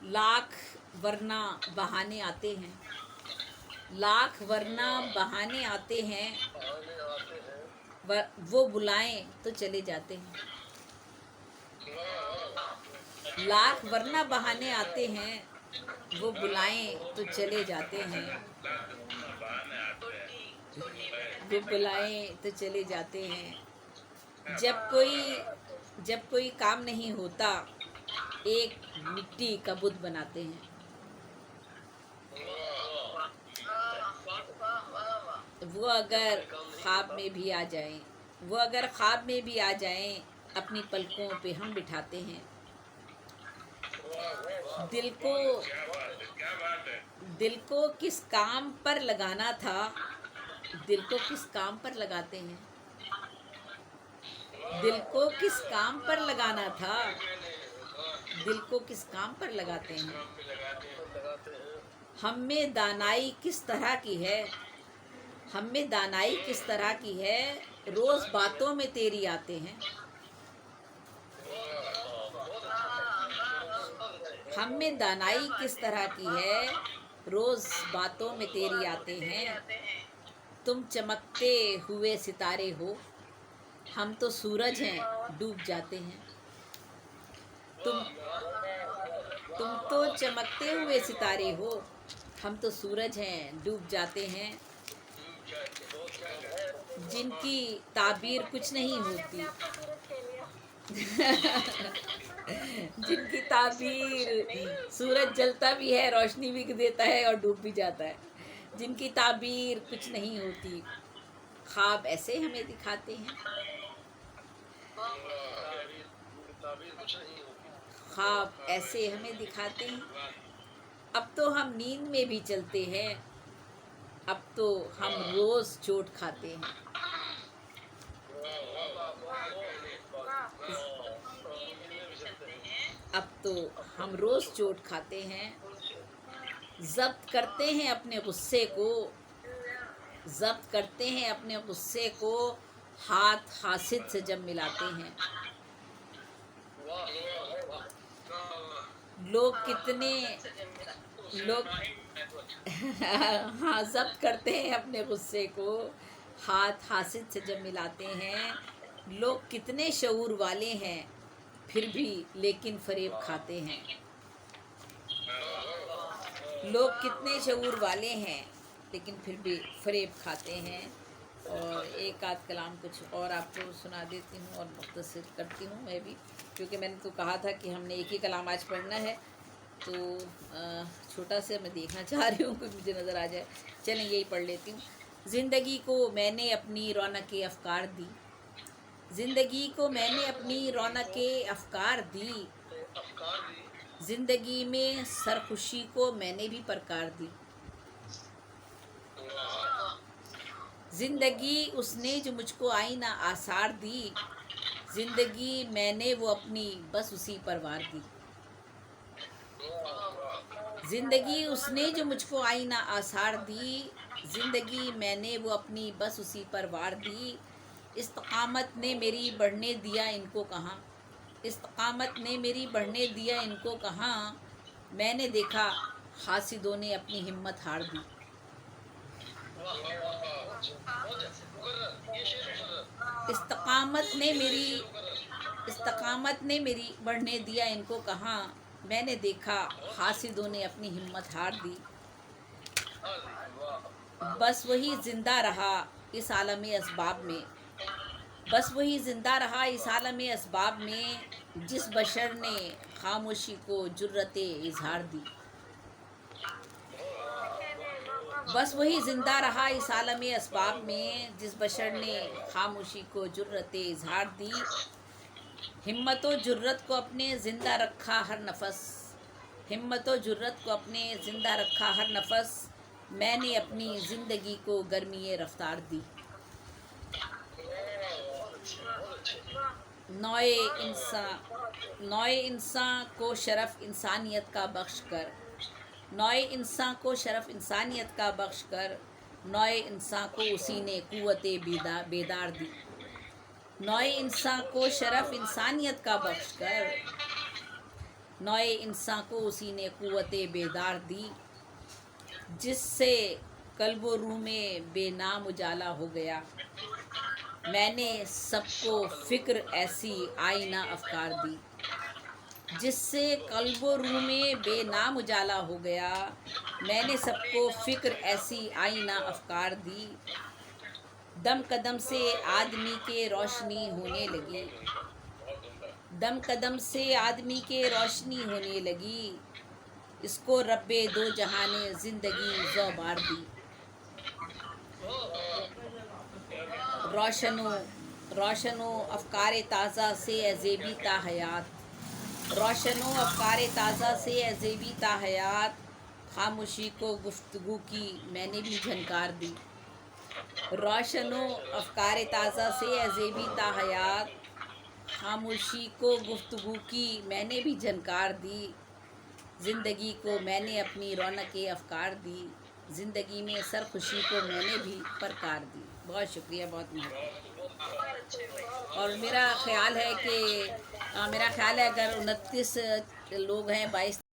लाख वरना बहाने आते हैं, लाख वरना बहाने आते हैं, वो बुलाएं तो चले जाते हैं। लाख वरना बहाने आते हैं, वो बुलाएं तो चले जाते हैं, वो बुलाएं तो चले जाते हैं। जब कोई काम नहीं होता, एक मिट्टी का बुत बनाते हैं। वो अगर ख्वाब में भी आ जाएं, वो अगर ख्वाब में भी आ जाएं, अपनी पलकों पे हम बिठाते हैं। दिल को दिल को किस काम पर लगाना था, दिल को किस काम पर लगाते हैं। दिल को किस काम पर लगाना था, दिल को किस काम पर लगाते हैं। हम में दानाई किस तरह की है, हम में दानाई किस तरह की है, रोज बातों में तेरी आते हैं। हम में दानाई किस तरह की है, रोज बातों में तेरी आते हैं। तुम चमकते हुए सितारे हो, हम तो सूरज हैं डूब जाते हैं। तुम तुम तो चमकते हुए सितारे हो, हम तो सूरज हैं डूब जाते हैं। जिनकी ताबीर कुछ नहीं होती जिनकी ताबीर, सूरज जलता भी है, रोशनी भी देता है और डूब भी जाता है। जिनकी ताबीर कुछ नहीं होती, ख्वाब ऐसे हमें दिखाते हैं। ख्वाब ऐसे हमें दिखाते हैं। अब तो हम नींद में भी चलते हैं, अब तो हम रोज चोट खाते हैं। अब तो हम रोज चोट खाते हैं। जब्त करते हैं अपने गुस्से को, जब्त करते हैं अपने गुस्से को, हाथ हासिद से जब मिलाते हैं। लोग कितने लोग हाँ, जब्त करते हैं अपने गुस्से को, हाथ हासिद से जब मिलाते हैं। लोग कितने शऊर वाले हैं, फिर भी लेकिन फरेब खाते हैं। लोग कितने शऊर वाले हैं, लेकिन फिर भी फरेब खाते हैं। और एक आध कलाम कुछ और आपको सुना देती हूँ और मुख्तसर करती हूँ मैं भी, क्योंकि मैंने तो कहा था कि हमने एक ही कलाम आज पढ़ना है, तो छोटा सा मैं देखना चाह रही हूँ, कुछ मुझे नज़र आ जाए। चलें, यही पढ़ लेती हूँ। ज़िंदगी को मैंने अपनी रौनक़े अफ़कार दी, ज़िंदगी को मैंने अपनी रौनक़े अफ़कार दी, ज़िंदगी में सरखुशी को मैंने भी परकार दी। ज़िंदगी उसने जो मुझको आईना आसार दी, ज़िंदगी मैंने वो अपनी बस उसी पर वार दी। ज़िंदगी उसने जो मुझको आईना आसार दी, ज़िंदगी मैंने वो अपनी बस उसी पर वार दी। इस्तकामत ने मेरी बढ़ने दिया इनको कहाँ, इस्तकामत ने मेरी बढ़ने दिया इनको कहाँ, मैंने देखा हासिदों ने अपनी हिम्मत हार दी। इस्तकामत ने मेरी बढ़ने दिया इनको कहाँ, मैंने देखा हासिदों ने अपनी हिम्मत हार दी। बस वही जिंदा रहा इस आलम असबाब में, बस वही जिंदा रहा इस आलम असबाब में, जिस बशर ने खामोशी को जुर्रते इजहार दी। बस वही जिंदा रहा इस आलम असबाब में, जिस बशर ने खामोशी को जुर्रते इजहार दी। हिम्मत व जुर्रत को अपने ज़िंदा रखा हर नफस, हिम्मत व जुर्रत को अपने ज़िंदा रखा हर नफस, मैंने अपनी ज़िंदगी को गर्मी रफ्तार दी। नौए इंसान को शरफ़ इंसानियत का बख्श कर, नौए इंसान को शरफ़ इंसानियत का बख्श कर, नौए इंसान को उसी ने कुव्वते बेदार दी। नौए इंसान को शरफ़ इंसानियत का बख्श कर, नौए इंसान को उसी ने क़ुव्वते बेदार दी, जिससे कल्बो रूह में बेनाम उजाला हो गया। मैंने सबको फ़िक्र ऐसी आईना अफ़कार दी, जिससे कल्बो रूह में बेनाम उजाला हो गया। मैंने सबको फ़िक्र ऐसी आईना अफ़कार दी, दम कदम से आदमी के रोशनी होने लगी, दम कदम से आदमी के रोशनी होने लगी। इसको रब्बे दो जहां ने ज़िंदगी ज़ौबार दी। रोशनो रोशनो अफ़कार ताज़ा से अज़ेबी ता हयात, रोशनो अफ़कार ताज़ा से अज़ेबी ता हयात। खामोशी को गुफ्तगू की मैंने भी झनकार दी। रोशनो अफ़कार ताज़ा से अज़ेबी ता हयात, खामोशी को गुफ्तगू की मैंने भी झनकार दी। ज़िंदगी को मैंने अपनी रौनक अफ़कार दी, ज़िंदगी में सरखुशी को मैंने भी परकार दी। बहुत शुक्रिया, बहुत मेहरबानी। और मेरा ख़्याल है कि अगर 29 लोग हैं, 22